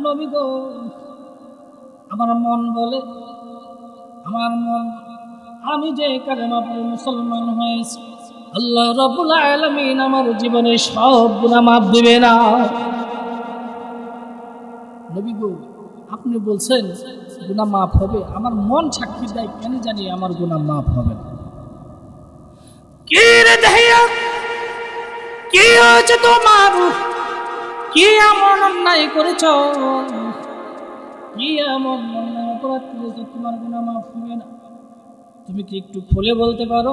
নবী গো, আমার মন বলে, আমি যে কালেমা পড়ে মুসলমান হয়েছি, আল্লাহ রাব্বুল আলামিন আমার জীবনের সব গুনাহ মাফ দিবে না। নবী গো, আপনি বলছেন গুনাহ মাফ হবে, আমার মন সাক্ষী দেয় কেন জানি আমার গুনাহ মাফ হবে না। কি রে দেহিয়া, কি হয়েছে তোমার? কি এমন অন্যায় করেছ? কি এমন অন্যায় অপরাধ করেছ তোমার গুনাহ মাফ হবে না? তুমি কি একটু খুলে বলতে পারো?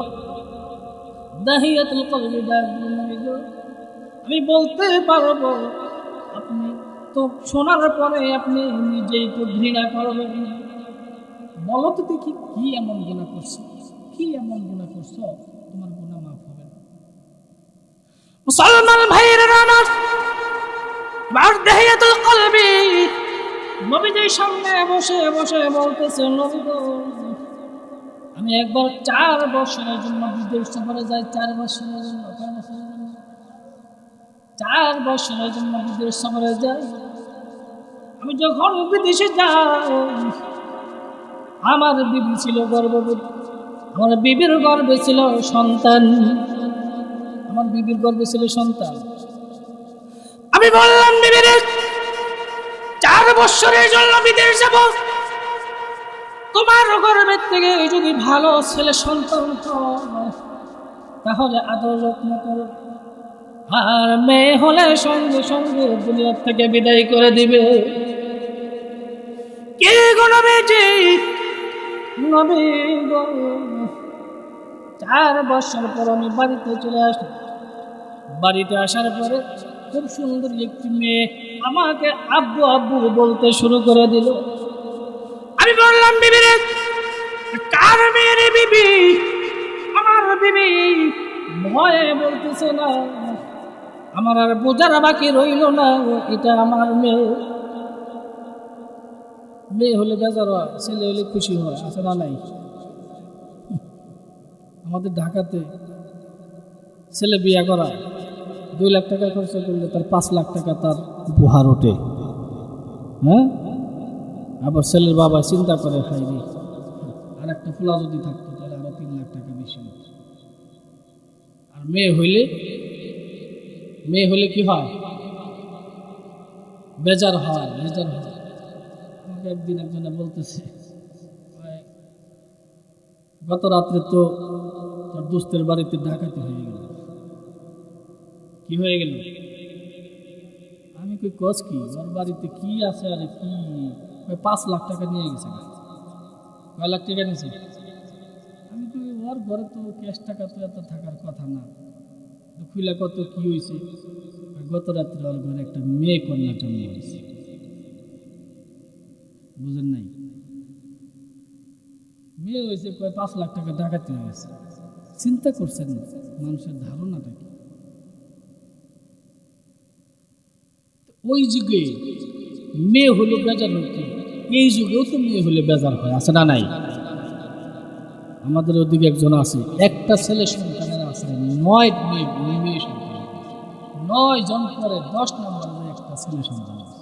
দাহিয়াতুল কলবি ডাক দিলেন, নবী গো, আমি বলতে পারবো। আপনি তো শোনার পরে আপনি নিজেই তো ঘৃণা করবেন। বলো তো দেখি, কি এমন গুনাহ করছো? কি এমন গুনাহ করছো তোমার গুনাহ মাফ হবে না? মুসলমান ভাইয়েরা আমার, দাহিয়াতুল কলবি নবীজির সামনে বসে বসে বলতেছে, নবী গো, আমি একবার 4 বছরের জন্য বিদেশ সফরে যাই। 4 বছরের জন্য, 4 বছরের জন্য বিদেশ সফরে যাই। আমি যখন বিদেশে যাই, আমার বিবি ছিল গর্ভবতী। আমার বিবির গর্ভে ছিল সন্তান। আমার বিবির গর্ভে ছিল সন্তান। আমি বললাম, বিবি রে, 4 বছরের জন্য বিদেশ যাব, তোমার গর্ভের থেকে যদি ভালো ছেলে সন্তান হয় তাহলে আদর যত্ন করো, আর মেয়ে হলে সঙ্গে সঙ্গে দুনিয়া থেকে বিদায় করে দিবে। কে গো নবীজি, নবী গো, 4 বছর পর আমি বাড়িতে চলে আসলাম। বাড়িতে আসার পরে খুব সুন্দর একটি মেয়ে আমাকে আব্বু আব্বু বলতে শুরু করে দিল। আমি বললাম, বিবি রে, কার মেয়ে রে বিবি? আমার বিবি ভয়ে বলতেছে না। আমার আর বোঝার বাকি রইল না, এটা আমার মেয়ে। মেয়ে হলে বেজার হয়, ছেলে হলে খুশি হয়, আছে না নাই? আমাদের ঢাকাতে ছেলে বিয়ে করা 2 লাখ টাকা খরচ করলে তার 5 লাখ টাকা তার উপহার ওঠে। হ্যাঁ, আবার ছেলের বাবা চিন্তা করে, খাইনি আর একটা ফুলা যদি থাকতো তাহলে আরো 3 লাখ টাকা বেশি হতো। আর মেয়ে হইলে কি হয়? বেজার হয়। আমাকে একদিন একজনে বলতেছে, গত রাত্রে তো তার দোস্তের বাড়িতে ডাকাতি হয়ে গেল। কি হয়ে গেল? আমি কই, কস কি? ওর বাড়িতে কি আছে? আরে কি, 5 লাখ টাকা নিয়ে গেছে। কয় লাখ টাকা নিয়েছে? আমি কই, ওর ঘরে তো ক্যাশ টাকা তো এত থাকার কথা না। খুলে কত কি হয়েছে? গত রাত্রে ওর ঘরে একটা মেয়ে কন্যা জন্ম হয়েছে। বুঝেন নাই? মেয়ে হয়েছে, কয় 5 লাখ টাকা ডাকাতি হয়ে গেছে। চিন্তা করছেন মানুষের ধারণাটা কি? ওই যুগে মেয়ে হলো বেজার হতো, এই যুগেও তো মেয়ে হলে বেজার হয়, আছে না নাই? আমাদের ওদিকে একজন আছে, একটা ছেলে সন্তানের আছে 9 মেয়ে সন্তান, 9 জন পরে 10 নম্বরে একটা ছেলে সন্তান আছে।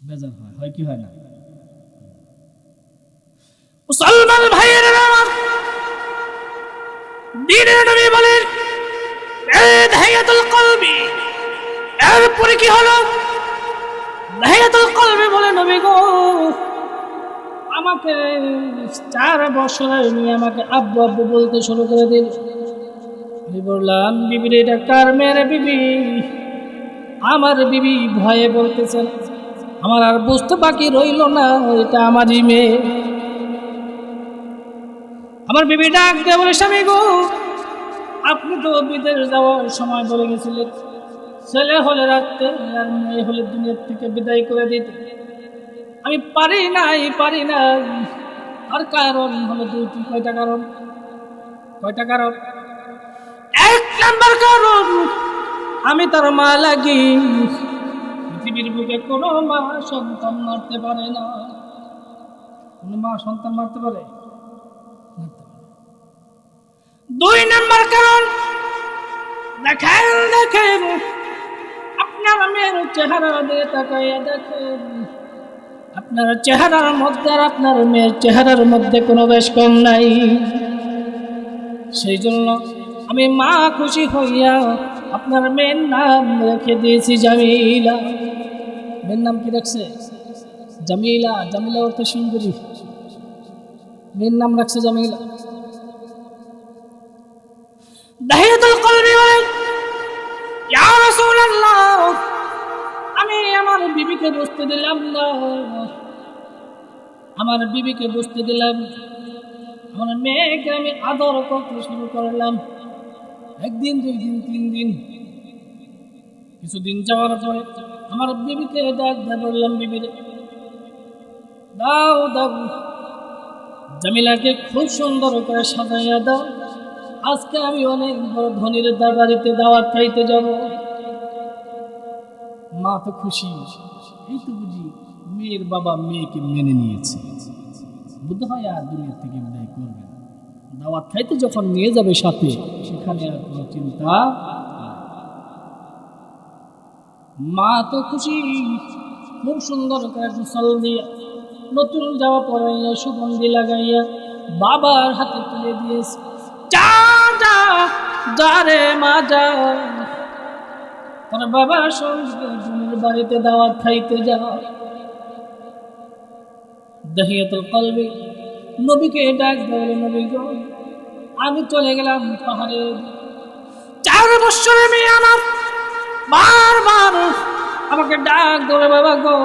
বেজার হয় কি হয় না? মুসলমান ভাইয়েরা আমার, দ্বীনের নবী বলেন, দাহিয়াতুল কলবি। এরপরে কি হলো? দাহিয়াতুল কলবি বলে, নবী গো, আমাকে 4 বছরের মেয়ে আমাকে আব্বু আব্বু বলতে শুরু করে দিল। আমি বললাম, বিবি রে, এটা কার মেয়ের বিবি? আমার বিবি ভয়ে বলতেছেন। আমার আর বুঝতে বাকি রইল না, এটা আমারই মেয়ে। আমার বিবি ডাক দিয়ে বলে, স্বামী গো, আপনি তো বিদেশ যাওয়ার সময় বলে গেছিলেন ছেলে হলে রাখতে আর মেয়ে হলে দুনিয়ার থেকে বিদায় করে দিতে। আমি পারি নাই। আর কারণ হলো 2টি। কয়টা কারণ? 1 নাম্বার কারণ, আমি তার মা লাগি। পৃথিবীর বুকে কোনো মা সন্তান মারতে পারে না। কোনো মা সন্তান মারতে পারে? 2 নাম্বার কারণ, দেখেন দেখেন আপনার মেয়ের চেহারা দিয়ে তাকাইয়া দেখেন, আপনার চেহারার মধ্যে আর আপনার মেয়ের চেহারার মধ্যে কোনো বেশ কম নাই। সেই জন্য আমি মা খুশি হইয়া আপনার মেয়ের নাম রেখে দিয়েছি জামিলা। মেয়ের নাম কি রাখছে? জামিলা। জামিলা অর্থ সুন্দরী, মেয়ের নাম রাখছে জামিলা। দাহিয়াতুল কলবি বলেন, ইয়া রাসূলুল্লাহ, আমি আমার বিবিকে বুঝতে দিলাম না, আমার বিবিকে বুঝতে দিলাম, আমার মেয়েকে আমি আদর করতে শুরু করলাম। একদিন, দুই দিন, তিন দিন, কিছুদিন যাওয়ার পরে আমার বিবিকে ডাক দিয়ে বললাম, বিবিরে দাও দাও, জামিলাকে খুব সুন্দর করে সাজাইয়া দাও, আজকে আমি অনেক বড় ধনীর বাড়িতে দাওয়াত খাইতে যাব। মা তো খুশি, এই তো বুঝি মেয়ের বাবা মেয়েকে মেনে নিয়েছে, বুদ্ধ হয় আর দুনিয়া থেকে বিদায় করবে না। দাওয়াত খাইতে যখন নিয়ে যাবে সাথে, সেখানে আর কোনো চিন্তা। মা তো খুশি, খুব সুন্দর করে গোসল দিয়া নতুন জামা পরাইয়া সুগন্ধি লাগাইয়া বাবার হাতে তুলে দিয়েছে। যা যা যা রে মা যা, তোর বাবার সঙ্গে জমির বাড়িতে দাওয়াত খাইতে যা। দাহিয়াতুল কলবি নবীকে ডাক দেবে, নবী গো আমি চলে গেলাম পাহাড়ে। 4 বছরের মেয়ে আমার বারবার আমাকে ডাক দেবে, বাবা গো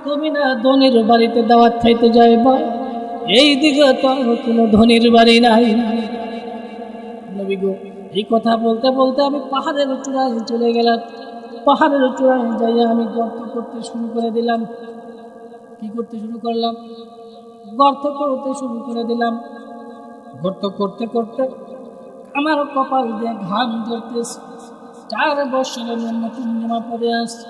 তুমি না ধনীর বাড়িতে দাওয়াত খাইতে যাইবা, এই দিকে তো কোনো ধনীর বাড়ি নাই। নবী গো এই কথা বলতে বলতে আমি পাহাড়ের চূড়ায় চলে গেলাম। পাহাড়ের চূড়ায় যাইয়া আমি গর্ত করতে শুরু করে দিলাম। কি করতে শুরু করলাম? গর্ত করতে শুরু করে দিলাম। গর্ত করতে করতে আমার কপাল দিয়ে ঘাম ঝরতেছে। 4 বছরের নতুন জামা পরে আসছে,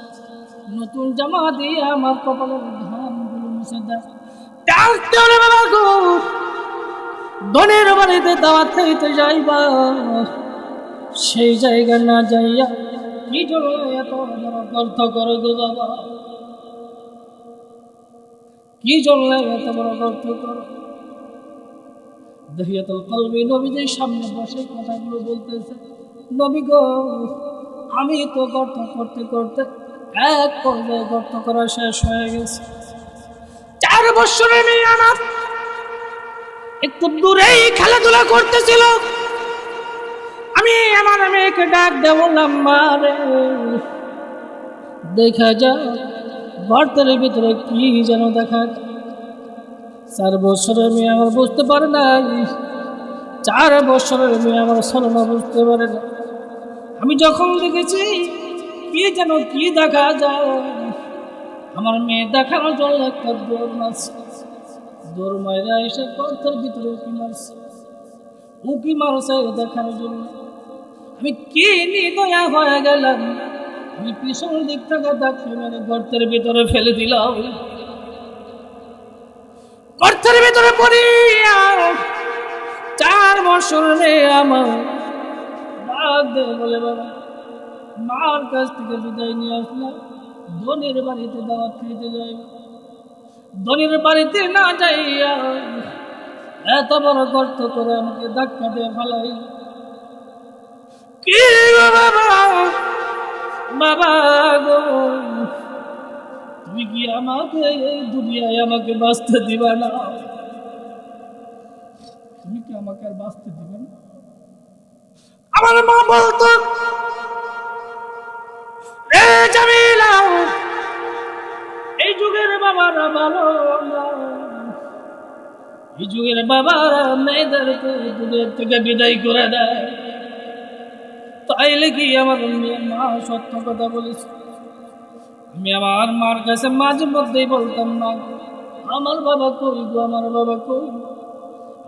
নতুন জামা দিয়ে আমার কপালের ঘামগুলো মুছে দেয়। ডাকতে হলে বাবা গো ধনের বাড়িতে দাওয়াত খাইতে যাইবা, সেই জায়গা না যাইয়া কি জন্য এত বড় গর্ত করো গো বাবা, কি জন্য এত বড় গর্ত করো? দাহিয়াতুল কলবি নবীদের সামনে বসে কথাগুলো বলতেছে, নবী গো আমি তো গর্ত করতে করতে এক পর্যায়ে গর্ত করা শেষ হয়ে গেছে। 4 বছরের মেয়ে আমার একটু দূরেই খেলাধুলা করতেছিল। আমি আমার মেয়েকে ডাক দিয়ে বললাম, মা রে দেখা যা গর্তের ভিতরে কি যেন দেখা। 4 বছরের মেয়ে আমার বুঝতে পারে নাই, 4 বছরের মেয়ে আমার ছলনা বুঝতে পারে না। আমি যখন দেখেছি কি যেন কি দেখা যায়, আমার মেয়ে দেখানোর জন্য একটা দৌড় মারছে। দৌড় মাইরা এসে গর্তের ভিতরে উকি মারছে। উকি মারছে দেখানোর জন্য। আমি কি নিদয়া হয়ে গেলাম, আমি পিছন দিক থেকে ধাক্কা মেরে গর্তের ভিতরে ফেলে দিলাম। গর্তের ভিতরে পড়িয়া 4 বছর মেয়ে আমার ডাক দিয়ে বলে, বাবা মার কাছ থেকে বিদায় নিয়ে আসলাম, ধনীর বাড়িতে দাওয়াত খাইতে যাই। ধনীর বাড়িতে না যাইয়া এত বড় গর্ত করে আমাকে ধাক্কা দিয়ে ফেলাই। কি গো বাবা, বাবা গো তুমি কি আমাকে এই দুনিয়ায় আমাকে বাঁচতে দিবা না? তুমি কি আমাকে আর বাঁচতে দিবে না? আমার মা বলতো, এ জামিলা এই যুগের বাবারা ভালো না, এই যুগের বাবারা মেয়েদেরকে দুনিয়া থেকে বিদায় করে দেয়। তাইলে কি আমার মা সত্য কথা বলেছে। আমি আমার মার কাছে মাঝে মধ্যেই বলতাম, না আমার বাবা কই গো, আমার বাবা কই,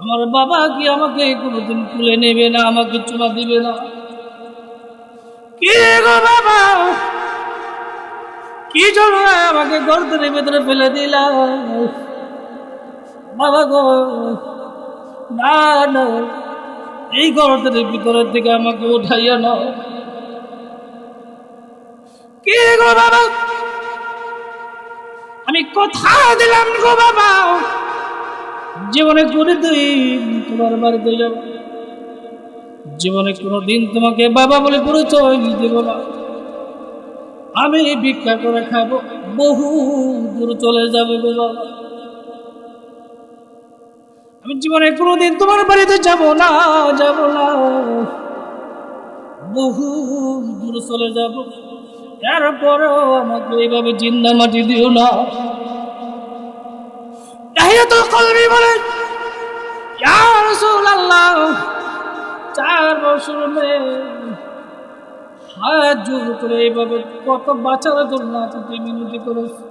আমার বাবা কি আমাকে কোনোদিন তুলে নেবে না, আমাকে চুমা দিবে না? কি গো বাবা, কি জন্য আমাকে গর্তের ভেতরে ফেলে দিলাম? বাবা গো না না, এই গর্তের ভিতরের থেকে আমাকে উঠাইয়া নাও। কি গো বাবা, আমি কথা দিলাম গো বাবা, জীবনে কোনোদিন তোমার বাড়িতে যাব, জীবনে কোনোদিন তোমাকে বাবা বলে পরিচয় দেব না। আমি ভিক্ষা করে খাবো, বহু দূর চলে যাবে গো বাবা। আমি জীবনে কোনোদিন তোমার বাড়িতে যাব না, যাব না, বহু দূর চলে যাব। এরপরেও আমাকে এইভাবে জিন্দা মাটি দিও না। দাহিয়াতুল কলবি বলেন, ইয়া রাসূলুল্লাহ, 4 বছর মেয়ে হাত জোর করে এইভাবে কত বাঁচার জন্য আজকে মিনতি করেছি।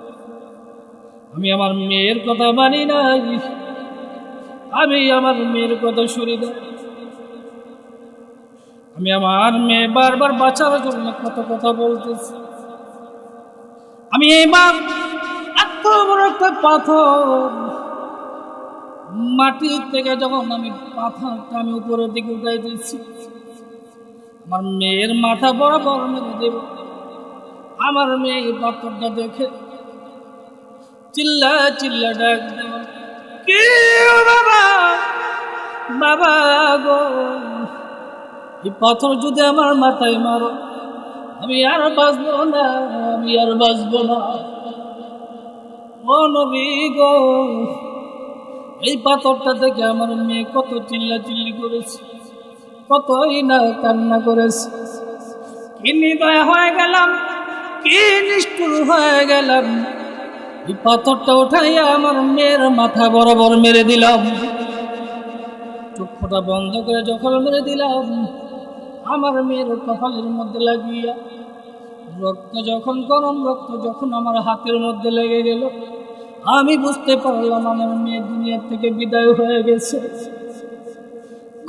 আমি আমার মেয়ের কথা মানি নাই, আমি আমার মেয়ের কথা শুনি না। আমি আমার মেয়ে বারবার বাঁচার জন্য কত কথা বলতেছি। আমি এইবার এত বড় একটা পাথর মাটির থেকে যখন আমি পাথরটা আমি উপরের দিকে উঠাই দিচ্ছি, আমার মেয়ের মাথা বরাবর মেরে দেব। আমার মেয়ে পাথরটা দেখে চিল্লা চিল্লা ডাক দেব, কি বাবা, বাবা গো, এই পাথর যদি আমার মাথায় মারো, আমি আর বাঁচবো না, আমি আর বাঁচবো না। ও নবী গো, এই পাথরটা দেখে আমার মেয়ে কত চিল্লা চিল্লি করেছে, কতই না কান্না করেছে। কি নির্দয় হয়ে গেলাম, কি নিষ্ঠুর হয়ে গেলাম। এই পাথরটা উঠাইয়া আমার মেয়ের মাথা বরাবর মেরে দিলাম। চক্ষুটা বন্ধ করে যখন মেরে দিলাম, আমার মেয়ের কপালের মধ্যে লাগিয়া রক্ত যখন, গরম রক্ত যখন আমার হাতের মধ্যে লেগে গেল, আমি বুঝতে পারলাম আমার মেয়ে দুনিয়া থেকে বিদায় হয়ে গেছে।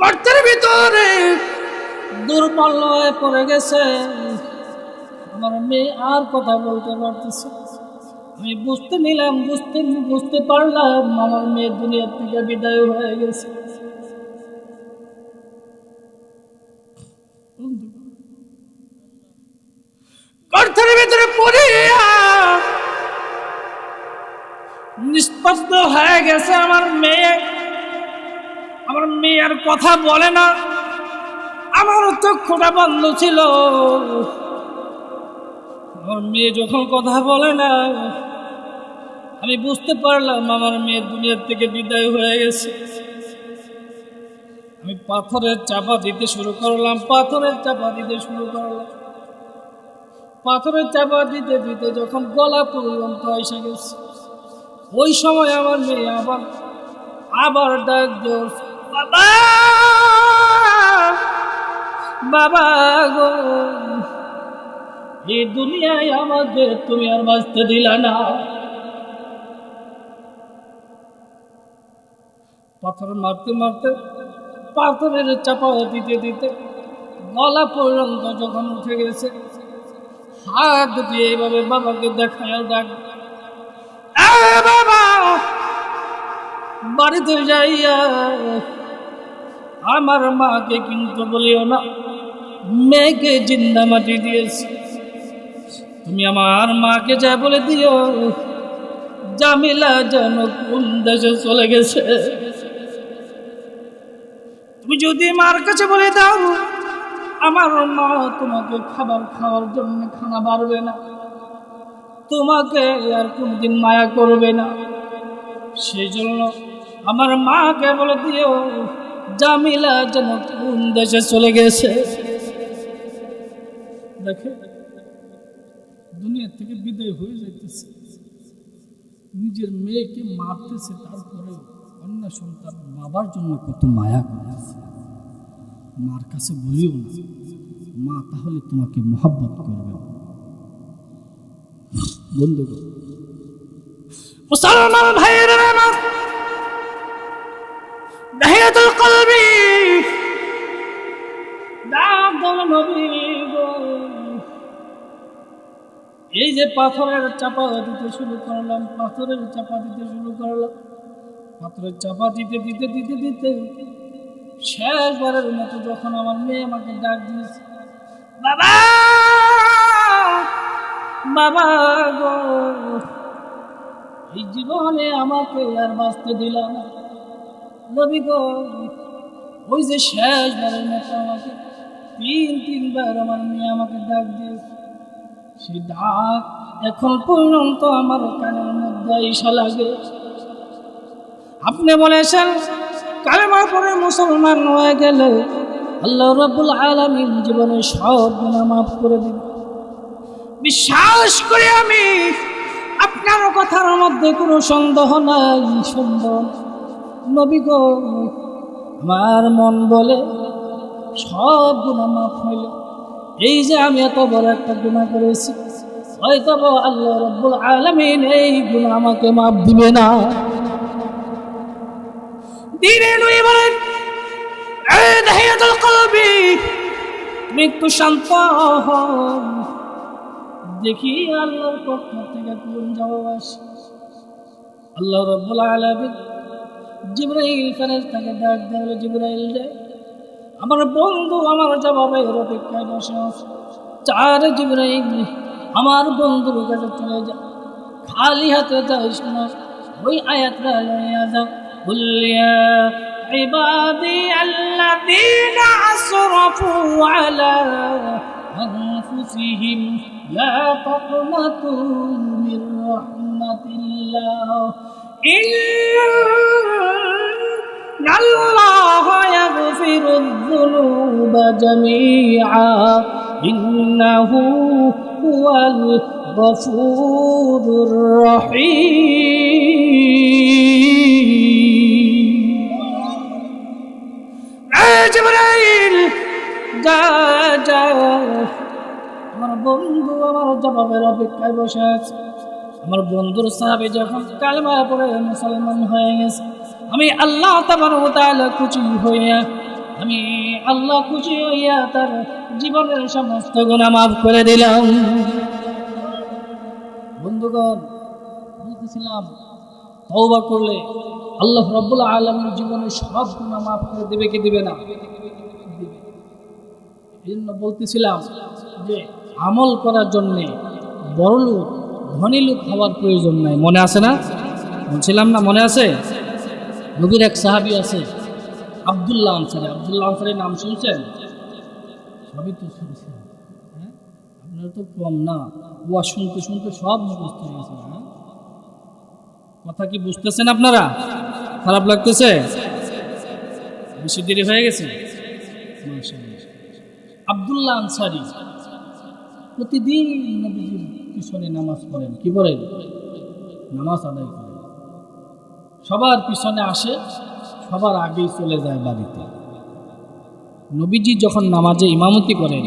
গর্তের ভিতরে দুর্বল হয়ে পড়ে গেছে আমার মেয়ে, আর কথা বলতে পারতেছে। আমি বুঝতে পারলাম আমার মেয়ে দুনিয়া থেকে বিদায় হয়ে গেছে। গর্তের ভিতরে পড়িয়া নিষ্পষ্ট হয়ে গেছে আমার মেয়ে। আমার মেয়ে আর কথা বলে না, আমার চক্ষুটা বন্ধ ছিল। আমার মেয়ে যখন কথা বলে না, আমি বুঝতে পারলাম আমার মেয়ে দুনিয়ার থেকে বিদায় হয়ে গেছে। আমি পাথরের চাপা দিতে শুরু করলাম, পাথরের চাপা দিতে শুরু করলাম। পাথরের চাপা দিতে দিতে যখন গলা পর্যন্ত এসে গেছে, ওই সময় আমার মেয়ে আবার ডাক দিও, বাবা, বাবা গো, এই দুনিয়ায় আমাকে তুমি আর বাঁচতে দিলা না। পাথর মারতে মারতে, পাথরের চাপা দিতে দিতে গলা পর্যন্ত যখন উঠে গেছে, হাত দিয়ে এইভাবে বাবাকে দেখায় ডাক, বাবা, বাড়িতে যাইয়া আমার মাকে কিন্তু বলিও না মেয়েকে জিন্দা মাটি দিয়েছি। তুমি আমার মাকে যা বলে দিও জামিলা যেন কোন দেশে চলে গেছে। তুমি যদি মার কাছে বলে দাও আমার মা তোমাকে খাবার খাওয়ার জন্য খানা বাড়বে না, তোমাকে আর কোনদিন মায়া করবে না, সেই জন্য আমার মাকে বলে দিও জামিলা যেন কোন দেশে চলে গেছে। দেখে দুনিয়া থেকে বিদায় হয়ে যাইতেছে, নিজের মেয়েকে মারতেছে, তারপরে অন্য সন্তান বাবার জন্য কত মায়া করতেছে। মার কাছে বলিও না মা তাহলে তোমাকে মহব্বত করবে। বন্ধুগণ, মুসলমান ভাইয়েরা আমার, দাহিয়াতুল কলবি দাদল নবী গো, এই যে পাথরের চাপা দিতে শুরু করলাম, পাথরের চাপা দিতে শুরু করলাম, পাথরের চাপা দিতে দিতে দিতে দিতে শেষবারের মতো যখন আমার মেয়ে আমাকে ডাক দিয়েছে, বাবা বাবা গো, এই জীবনে আমাকে আর বাঁচতে দিলাম না। নবী গো, ওই যে শেষবারের মতো আমাকে তিনবার আমার মেয়ে আমাকে ডাক দিয়েছে, সেই ডাক এখন পর্যন্ত আমার কানের মধ্যে ঈশা লাগে। আপনি বলেছেন কালেমা পড়ে মুসলমান হয়ে গেলে আল্লাহ রাব্বুল আলামিন জীবনের সব গুনাহ মাফ করে দিবেন। বিশ্বাস করি আমি, আপনার কথার মধ্যে কোনো সন্দেহ নাই। সন্দেহ নবী গো, আমার মন বলে সব গুনাহ মাফ হইল। এই যে আমি এত বড় একটা গুনাহ করেছি, হয়তো আল্লাহ রাব্বুল আলামিন এই গুনাহ আমাকে মাফ দিবে না। দিনে নই বলেন এই দাহিয়াতুল কলবি, তুমি একটু শান্ত হও, দেখি আল্লাহর পক্ষ থেকে কোন জবাব আসে। আল্লাহ রাব্বুল আলামিন জিবরাইল ফেরেশতাকে ডাক দেয়, জিবরাইল রে, আমার বন্ধু আমার জবাবের অপেক্ষায় বসে আছে। চার জিবরাইল, আমার বন্ধুর কাছে চলে যা, খালি হাতে যাইস না, ওই আয়াতটা লইয়া যা। قل يا عبادي الذين أسرفوا على أنفسهم لا تقنطوا من رحمة الله إن الله يغفر الذنوب جميعا إنه هو الغفور الرحيم। জিবরাইল যা যা, আমার বন্ধু আমার জবাবের অপেক্ষায় বসে আছে। আমার বন্ধুর সাহাবী যখন কালেমা পড়ে মুসলমান হয়ে গেছে, আমি আল্লাহ তাবারক ওয়া তাআলা খুশি হইয়া, আমি আল্লাহ খুশি হইয়া তার জীবনের সমস্ত গুনাহ মাফ করে দিলাম। বন্ধুগণ, বলতেছিলাম তওবা করলে আল্লাহ রাব্বুল আলামিন জীবনের সব গুনাহ মাফ করে দেবে কি দিবে না? এই জন্য বলতেছিলাম যে আমল করার জন্যে বড় লোক ধনী লোক হওয়ার প্রয়োজন নাই। মনে আছে না? বলছিলাম না, মনে আছে? নবীর এক সাহাবী আছে আব্দুল্লাহ আনসারী। আব্দুল্লাহ আনসারীর নাম শুনছেন? সবই তো শুনছেন, হ্যাঁ? আপনারা তো কম না, ওয়া শুনতে শুনতে সব মুখস্থ হয়ে গেছে। হ্যাঁ, কথা কি বুঝতেছেন আপনারা? খারাপ লাগতেছে? বেশি দেরি হয়ে গেছে? আব্দুল্লাহ আনসারী প্রতিদিন নবীজির পিছনে নামাজ পড়েন। কি বলেন? নামাজ আদায় করেন, সবার পিছনে আসে, সবার আগেই চলে যায় বাড়িতে। নবীজি যখন নামাজে ইমামতি করেন,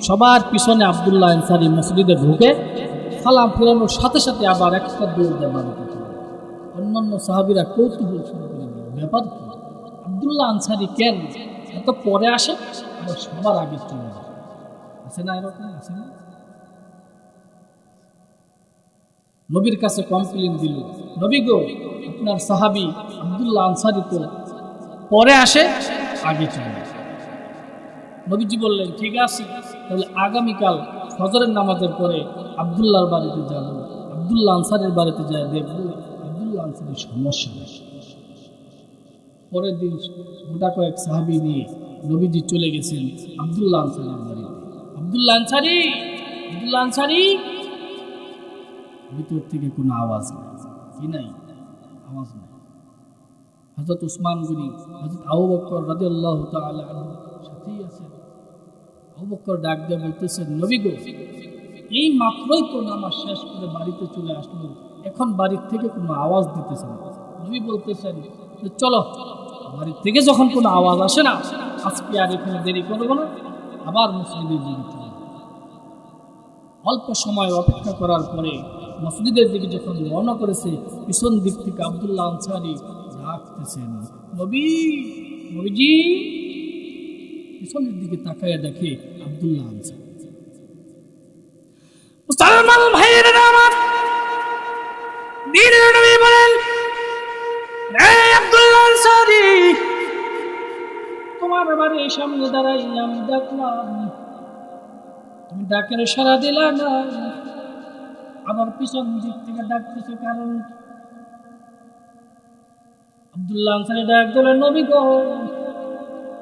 সবার পিছনে আব্দুল্লাহ আনসারী মসজিদে ঢুকে সালাম ফেরানোর সাথে সাথে আবার একটা দৌড় দেয় বাড়িতে। অন্যান্য সাহাবীরা কৌতূহল শুরু করে দিল, ব্যাপার কি? আব্দুল্লাহ আনসারী কেন এত পরে আসে, আবার সবার আগে চলে যায়? আছে না এরকম? আছে না? নবীর কাছে কমপ্লেন দিল, নবী গো, আপনার সাহাবী আব্দুল্লাহ আনসারী তো পরে আসে, আগে চলে যায়। নবীজি বললেন, ঠিক আছে, তাহলে আগামীকাল ফজরের নামাজের পরে আব্দুল্লাহর বাড়িতে যাব, আব্দুল্লাহ আনসারীর বাড়িতে যায় দেখব আব্দুল্লাহ আনসারীর সমস্যা নেই। পরের দিন গোটা কয়েক সাহাবী নিয়ে নবীজি চলে গেছেন আব্দুল্লাহ আনসারীর বাড়িতে। আব্দুল্লাহ আনসারী, আব্দুল্লাহ আনসারী, ভিতর থেকে কোনো আওয়াজ নেই। কি নাই? আওয়াজ নেই। হযরত উসমান গনি, হযরত আবু বকর রাদিয়াল্লাহু তাআলা আনহু সাথেই আছেন। আবু বকর ডাক দিয়ে বলতেছেন, নবী গো, এই মাত্রই তো নামাজ শেষ করে বাড়িতে চলে আসলো, এখন বাড়ির থেকে কোনো আওয়াজ দিতেছে না। নবী বলতেছেন, চলো, বাড়ির থেকে যখন কোনো আওয়াজ আসে না, আজকে আর এখানে দেরি করবো না, আবার মসজিদের দিকে চলে। অল্প সময় অপেক্ষা করার পরে মসজিদের দিকে যখন রওনা করেছে, পিছন দিক থেকে আব্দুল্লাহ আনসারী ডাকতেছেন, নবী, নবীজি। পিছনের দিকে তাকায় দেখে আব্দুল্লাহ আনসারী। মুসলমান ভাইয়েরা আমার, বীর নবী বলেন, এই আব্দুল্লাহ আনসারী, এই সামনে দাঁড়াই, আমি ডাকলাম, তুমি ডাকের সাড়া দিলা না, আমার পিছন দিক থেকে ডাকতেছে কারণ? আব্দুল্লাহ আনসারী ডাক দিল, নবী গো,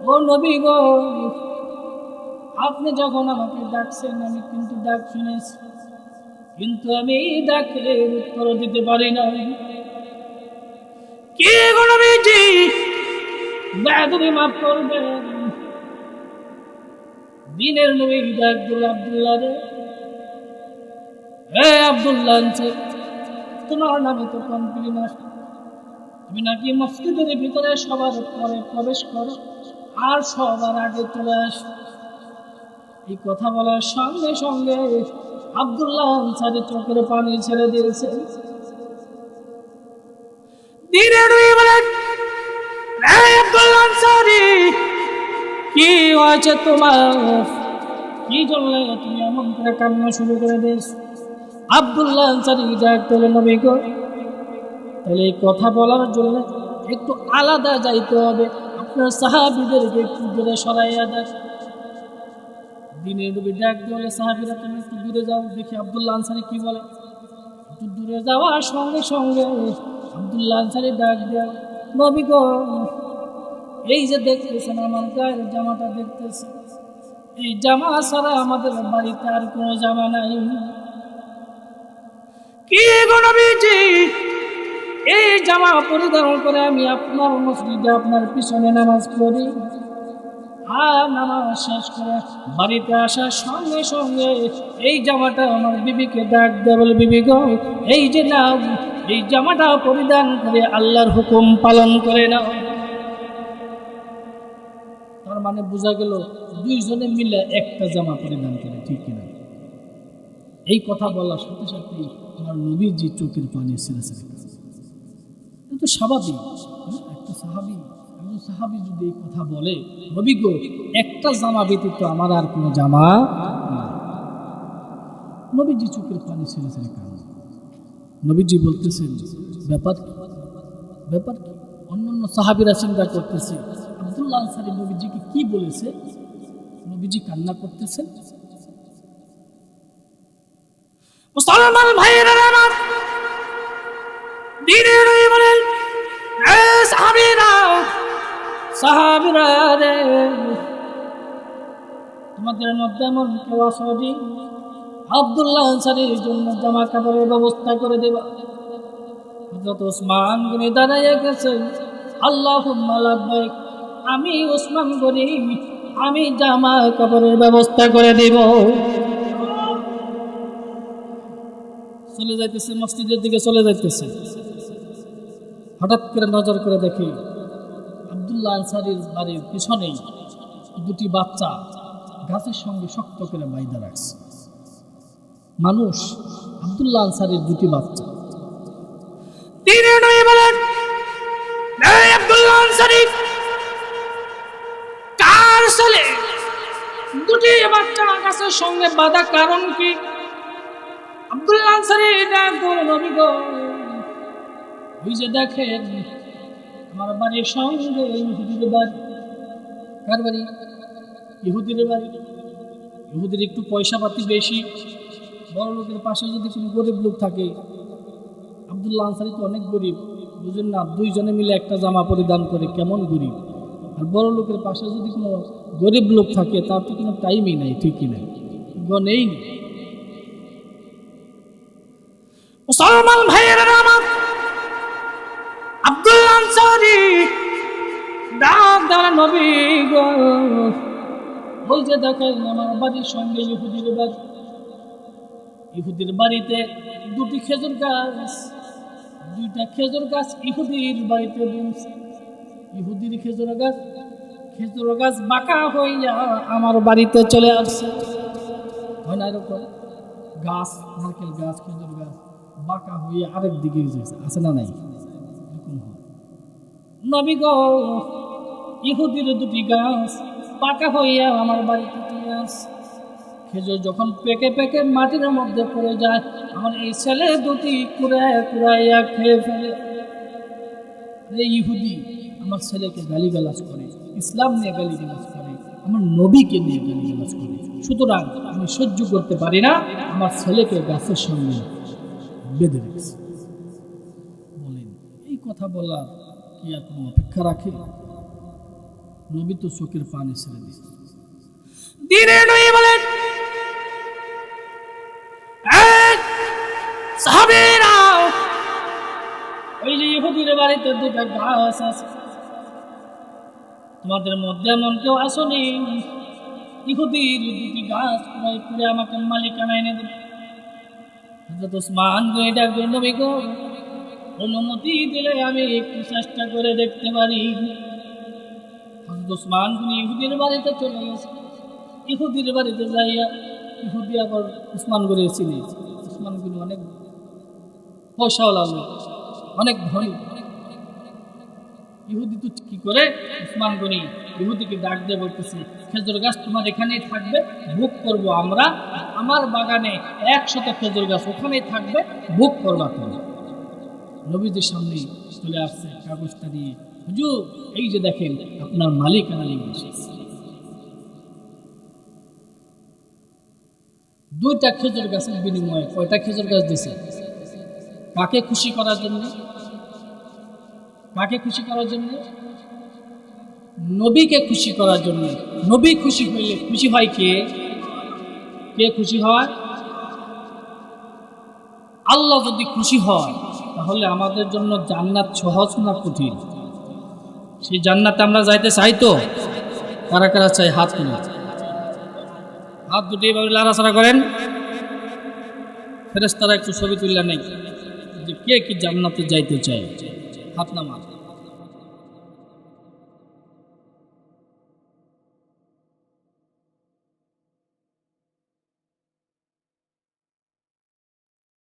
ও নবী গো, আপনি যখন আমাকে ডাকছেন আমি কিন্তু ডাক শুনেছি, কিন্তু আমি ডাকের উত্তর দিতে পারি না। কি গো নবীজি, বেয়াদবি মাফ করবেন। দিনের নবী ডাক দিল, আব্দুল্লাহ রে, হে আব্দুল্লাহ আনসারী, তোমার নামে তো কমপ্লেন আসে, তুমি নাকি মসজিদের ভিতরে সবার পরে প্রবেশ করো আর সবার আগে চলে আসো। এই কথা বলার সঙ্গে সঙ্গে আব্দুল্লাহ আনসারী চোখের পানি ছেড়ে দিয়েছে। আব্দুল্লাহ আনসারী, কি হয়েছে তোমার? কি জন্য তুমি এমন করে কান্না শুরু করে দিয়েছো? আব্দুল্লাহ আনসারী ডাক দিল, নবী গো, তাহলে এই কথা বলার জন্য একটু আলাদা যাইতে হবে, আপনার সাহাবীদেরকে একটু দূরে সরাইয়া দেন। দিনের নবী ডাক দিলে, সাহাবীরা তুমি একটু দূরে যাও, দেখি আব্দুল্লাহ আনসারী কি বলে। একটু দূরে যাওয়ার সঙ্গে সঙ্গে আব্দুল্লাহ আনসারী ডাক দেয়, নবী গো, এই যে দেখতেছেন আমার গায়ের জামাটা দেখতেছেন, এই জামা ছাড়া আমাদের বাড়িতে আর কোনো জামা নাই। কি গো নবীজি, এই জামা পরিধান করে আমি আপনার মসজিদে আপনার পিছনে নামাজ পড়ি, আর নামাজ শেষ করে বাড়িতে আসার সঙ্গে সঙ্গে এই জামাটা আমার বিবিকে ডাক দেয়, বলে, বিবি গো, এই যে নাও, এই জামাটা পরিধান করে আল্লাহর হুকুম পালন করে নাও। তার মানে বোঝা গেল দুইজনে মিলে একটা জামা পরিধান করে, ঠিক কিনা? এই কথা বলার সাথে সাথে আমার নবীজি চোখের পানি ছেড়ে ছেড়ে। তো স্বাভাবিক, একটা সাহাবী যদি এই কথা বলে, নবী গো, একটা জামা ব্যতীত আমার আর কোনো জামা নাই, নবীজি চোখের পানি ছেড়ে ছেড়ে কাঁদে। নবীজি বলতেছেন, ব্যাপার কি? ব্যাপার কি? অন্যান্য সাহাবীরা চিন্তা করতেছে আব্দুল্লাহ আনসারী নবীজিকে কি বলেছে, নবীজি কান্না করতেছেন। মুসলমান ভাইয়েরা আমার, দিনের নবী বলেন, সাহাবীরা রে, তোমাদের মধ্যে এমন কেউ আসে আব্দুল্লাহ আনসারীর জন্য জামা কাপড়ের ব্যবস্থা করে দেবা? হযরত ওসমান গনি দাঁড়াইয়া গেছেন, আল্লাহুম্মা লাব্বাইক, আমি ওসমান গনি, আমি জামা কাপড়ের ব্যবস্থা করে দেব। চলে যাইতেছে, মসজিদের দিকে চলে যাইতেছে। হঠাৎ করে নজর করে দেখি আব্দুল্লাহ আনসারীর বাড়ির পিছনেই দুটি বাচ্চা গাছের সঙ্গে শক্ত করে বাইধা রাখছে। মানুষ, আব্দুল্লাহ আনসারীর দুটি বাচ্চা। তিনি বলেন, এই আব্দুল্লাহ আনসারী, কার ছেলে? দুটি বাচ্চা গাছের সঙ্গে বাঁধা কারণ কি? আব্দুল্লাহ আনসারী ডাক দিলেন, নবী গো, ওই যে দেখেন আমার বাড়ির সঙ্গে ইহুদির বাড়ি। কার বাড়ি? ইহুদির বাড়ি। ইহুদির একটু পয়সা পাতি বেশি, বড় লোকের পাশে যদি কোনো গরিব লোক থাকে, আব্দুল্লাহ আনসারী তো অনেক গরিব, বুঝুন না, দুইজনে মিলে একটা জামা পরিধান করে, কেমন গরিব। আর বড় লোকের পাশে যদি কোনো গরিব লোক থাকে, তার তো কোনো টাইমই নাই, ঠিকই নাই, গনেই নেই। মুসলমান ভাইয়েরা আমার, আব্দুল্লাহ আনসারী ডাক দেওয়া, নবী গো, ওই যে দেখেন আমার বাড়ির সঙ্গে ইহুদির বাড়ি। ইহুদির বাড়িতে দুটি খেজুর গাছ, দুইটা খেজুর গাছ ইহুদির বাড়িতে বলছে। ইহুদির খেজুর গাছ বাঁকা হইয়া আমার বাড়িতে চলে আসছে। হয় না এরকম? গাছ, নারকেল গাছ, খেজুর গাছ বাঁকা হইয়া আরেক দিকে আছে না নাই? এরকম হয়। নবী গো, ইহুদির দুটি গাছ পাকা হইয়া আমার বাড়িতে চলে আসছে। খেজুর যখন পেকে পেকে মাটির মধ্যে পড়ে যায়, আমার এই ছেলে দুটি কুড়াইয়া খেয়ে ফেলে। ইহুদি আমার ছেলেকে গালিগালাজ করে, ইসলাম নিয়ে গালিগালাজ করে, আমার নবীকে নিয়ে গালিগালাজ করে। সুতরাং আমি সহ্য করতে পারি না, আমার ছেলেকে গাছের সঙ্গে বেঁধে রেখেছে। বলেন, এই কথা বলার কি আর কোনো অপেক্ষা রাখে? নবী তো চোখের পানি ছেড়ে দিয়েছে। দিনে নবী বলেন, সাহাবীরা, ওই যে ইহুদির বাড়িতে দুটো গাছ আছে, তোমাদের মধ্যে এমন কেউ আসেনি ইহুদির দুটি গাছ ক্রয় করে আমাকে মালিকানা এনে দেবে? হযরত ওসমান ডাকবেন, নবী গো, অনুমতি দিলে আমি একটু চেষ্টা করে দেখতে পারি। হযরত ওসমান ইহুদির বাড়িতে চলে গেছে। ইহুদির বাড়িতে যাইয়া ইহুদি আবার ওসমান করে চিনি। ওসমান অনেক পয়সাওয়ালা লোক, অনেক ধনী। ইহুদি তো কি করে, ওসমান গনি ইহুদিকে ডাক দিয়ে বলতেছে, খেজুর গাছ তোমার এখানেই থাকবে, ভোগ করবো আমরা, আমার বাগানে 100 খেজুর গাছ ওখানেই থাকবে, ভোগ করবা তুমি। নবীজির সামনে চলে আসছে কাগজটা নিয়ে, হুজুর এই যে দেখেন আপনার মালিকানা লিখে এসেছে। 2টা খেজুর গাছের বিনিময়ে কয়টা খেজুর গাছ দিছে? কাকে খুশি করার জন্য? কাকে খুশি করার জন্য? নবীকে খুশি করার জন্য। নবী খুশি হইলে খুশি হয় কে? কে খুশি হয়? আল্লাহ যদি খুশি হয় তাহলে আমাদের জন্য জান্নাত সহজ না কঠিন? সেই জান্নাতে আমরা যাইতে চাই তো? কারা কারা চাই? হাত তুলে, হাত দুটি এভাবে লাড়াচাড়া করেন। ফেরেশতারা একটু ছবি তুললে নেই যে কে কি জান্নাতে যাইতে চায়? হাত নামান।